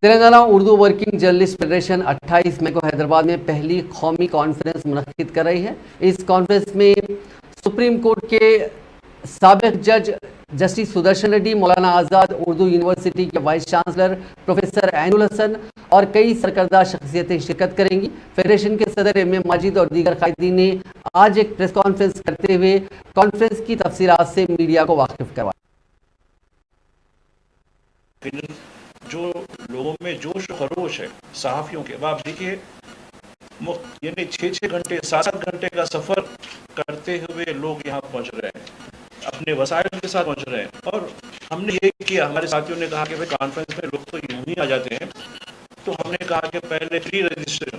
Telangana Urdu working journalist federation 28 مئی کو حیدرآباد میں پہلی قومی کانفرنس منعقد کر رہی ہے. اس کانفرنس میں سپریم کورٹ کے سابق جج justice Sudarshan ready, Maulana Azad Urdu university کے وائس چانسلر پروفیسر عین الحسن اور کئی سرکردہ شخصیتیں شرکت کریں گی. فیڈریشن کے صدر ایم اے ماجد اور دیگر قائدین نے آج ایک پریس کانفرنس کرتے ہوئے کانفرنس کی تفصیلات سے میڈیا کو واقف کروایا. جو لوگوں میں جوش و خروش ہے صحافیوں کے، آپ دیکھیے یعنی 6 گھنٹے 7 گھنٹے کا سفر کرتے ہوئے لوگ یہاں پہنچ رہے ہیں، اپنے وسائل کے ساتھ پہنچ رہے ہیں. اور ہم نے یہ کیا، ہمارے ساتھیوں نے کہا کہ بھائی کانفرنس میں لوگ تو یوں ہی آ جاتے ہیں، تو ہم نے کہا کہ پہلے پری رجسٹریشن،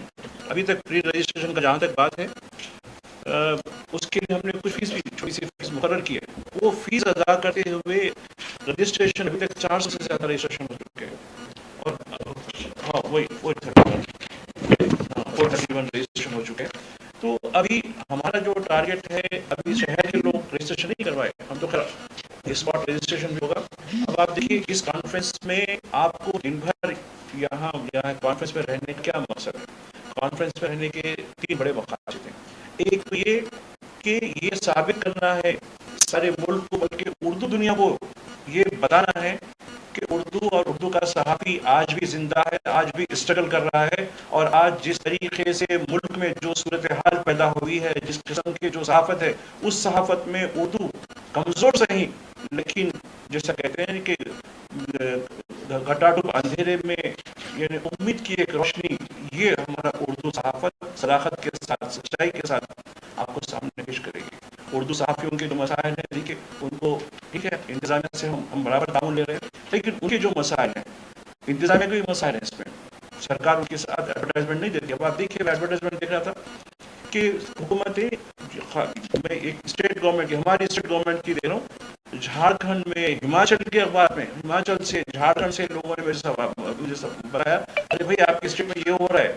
ابھی تک پری رجسٹریشن کا جہاں تک بات ہے اس کے لیے ہم نے کچھ فیس بھی چھوٹی سی فیس مقرر کی ہے. وہ فیس ادا کرتے ہوئے رجسٹریشن ابھی تک 400 سے زیادہ رجسٹریشن ہو چکے ہیں. اور ہاں وہی 431 رجسٹریشن ہو چکے ہیں. تو ابھی ہمارا جو ٹارگیٹ ہے، ابھی شہر کے لوگ رجسٹریشن نہیں کروائے، ہم تو اسپاٹ رجسٹریشن بھی ہوگا. اب آپ دیکھیے اس کانفرنس میں آپ کو دن بھر یہاں کانفرنس میں رہنے کا کیا مقصد ہے. کانفرنس میں رہنے کے 3 بڑے مقاصد ہیں. ایک تو یہ کہ یہ ثابت کرنا ہے سارے ملک کو، بلکہ اردو دنیا کو یہ بتانا ہے کہ اردو اور اردو کا صحافی آج بھی زندہ ہے، آج بھی اسٹرگل کر رہا ہے. اور آج جس طریقے سے ملک میں جو صورتحال پیدا ہوئی ہے، جس قسم کی جو صحافت ہے، اس صحافت میں اردو کمزور سے نہیں، لیکن جیسا کہتے ہیں کہ گھٹاڈوب اندھیرے میں یعنی امید کی ایک روشنی، یہ ہمارا اردو صحافت صداقت کے ساتھ، سچائی کے ساتھ آپ کو سامنے پیش کرے گی. اردو صحافیوں کے جو مسائل ہیں، دیکھیے ان کو ٹھیک ہے انتظامیہ سے ہم برابر تعاون لے رہے ہیں، لیکن ان کے جو مسائل ہیں، انتظامیہ کے بھی مسائل ہیں، اس میں سرکار ان کے ساتھ ایڈورٹائزمنٹ نہیں دیتی. اب آپ دیکھیے میں ایڈورٹائزمنٹ دیکھ رہا تھا کہ حکومتیں، میں ایک اسٹیٹ گورنمنٹ کی، ہماری اسٹیٹ گورنمنٹ کی دے رہا ہوں، جھارکھنڈ میں، ہماچل کے اخبار میں، ہماچل سے، جھارکھنڈ سے لوگوں نے مجھے بتایا ارے بھائی آپ کی اسٹیٹ میں یہ ہو رہا ہے،